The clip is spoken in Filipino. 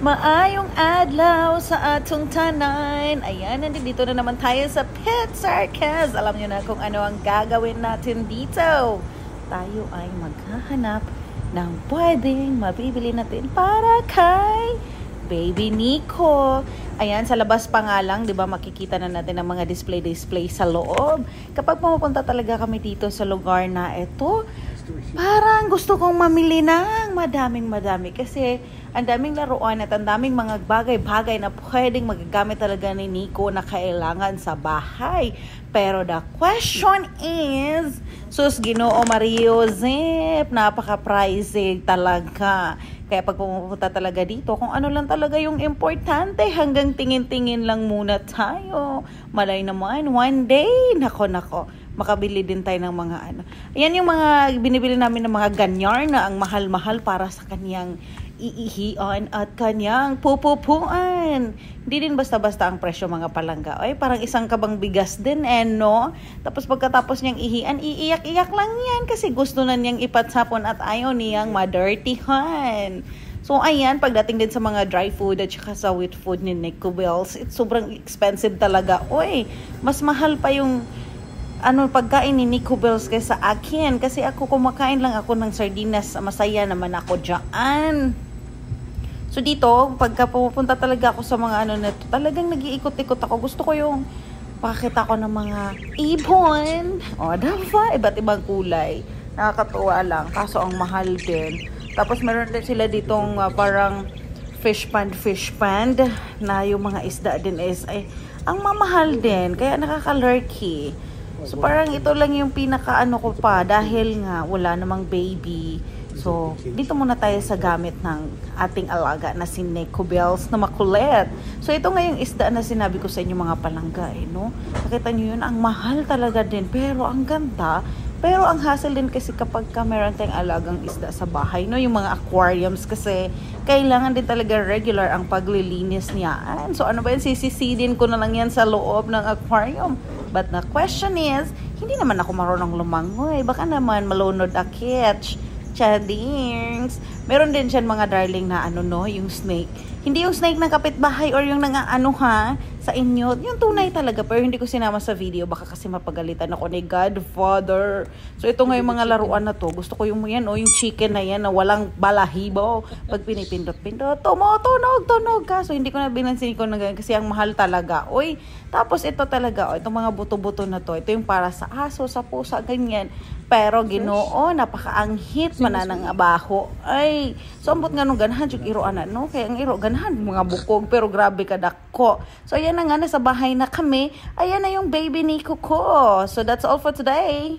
Maayong adlaw sa atong tanan. Ayan, nandito na naman tayo sa Pet Circus. Alam niyo na kung ano ang gagawin natin dito. Tayo ay maghahanap ng pwedeng mabibili natin para kay Baby Nico. Ayan, sa labas pa nga lang, di ba, makikita na natin ang mga display sa loob. Kapag pumupunta talaga kami dito sa lugar na ito, parang gusto kong mamili ng madaming kasi ang daming laruan at ang daming mga bagay-bagay na pwedeng magagamit talaga ni Nico na kailangan sa bahay. Pero the question is, sus Ginoo Mario Zip, napaka-pricey talaga. Kaya pag pumunta talaga dito, kung ano lang talaga yung importante, hanggang tingin-tingin lang muna tayo. Malay naman, one day, nako, makabili din tayo ng mga ano. Ayan yung mga binibili namin ng mga ganyar na ang mahal-mahal para sa kanyang iihian at kanyang pupupuan. Hindi din basta-basta ang presyo mga palangga. Ay, parang isang kabang bigas din no? Tapos pagkatapos niyang ihian, iiyak-iyak lang yan kasi gusto na niyang ipatsapon at ayaw niyang madirtyhan. So, ayan, pagdating din sa mga dry food at saka sa wet food ni Nico Bells, it's sobrang expensive talaga. Oy, mas mahal pa yung pagkain ni Nico Bells kaysa akin. Kasi ako, kumakain lang ako ng sardinas. Masaya naman ako dyan. So dito, pagka pupunta talaga ako sa mga neto, talagang nag-iikot-ikot ako. Gusto ko yung pakita ko ng mga ibon. O, diba? Iba't ibang kulay. Nakakatuwa lang. Kaso ang mahal din. Tapos meron din sila ditong parang fish pond na yung mga isda din is ang mamahal din. Kaya nakaka-lurky. So parang ito lang yung pinaka-ano ko pa dahil nga wala namang baby. So dito muna tayo sa gamit ng ating alaga na si Nico Bells na makulit. So ito nga yung isda na sinabi ko sa inyo mga palangga no? Nakita nyo yun, ang mahal talaga din pero ang ganda. Pero ang hassle din kasi kapag meron tayong alagang isda sa bahay, no? Yung mga aquariums kasi kailangan din talaga regular ang paglilinis niya. So ano ba yun, sisisidin ko na lang yan sa loob ng aquarium. But the question is, hindi naman ako marunong lumangoy. Baka naman malunod a catch. Chadings. Meron din dyan mga darling na yung snake. Hindi yung snake ng kapitbahay or yung sa inyo. Yung tunay talaga. Pero hindi ko sinama sa video. Baka kasi mapagalitan ako ni Godfather. So ito nga yung mga laruan na to. Gusto ko yung yung chicken na yan na walang balahibo. Pag pinipindot-pindot, tunog ka. So hindi ko na binansin ko na ganyan kasi ang mahal talaga. Uy, tapos ito talaga. Itong mga buto-buto na to. Ito yung para sa aso, sa pusa, ganyan. Pero Ginoo, napakaanghit mananang abaho. Ay, so ambot nga nung ganahan yung iroan no? Kaya ang iro ganahan, mga bukog, pero grabe ka dako. So ayan na nga, nasa bahay na kami. Ayan na yung baby Nico ko. So that's all for today.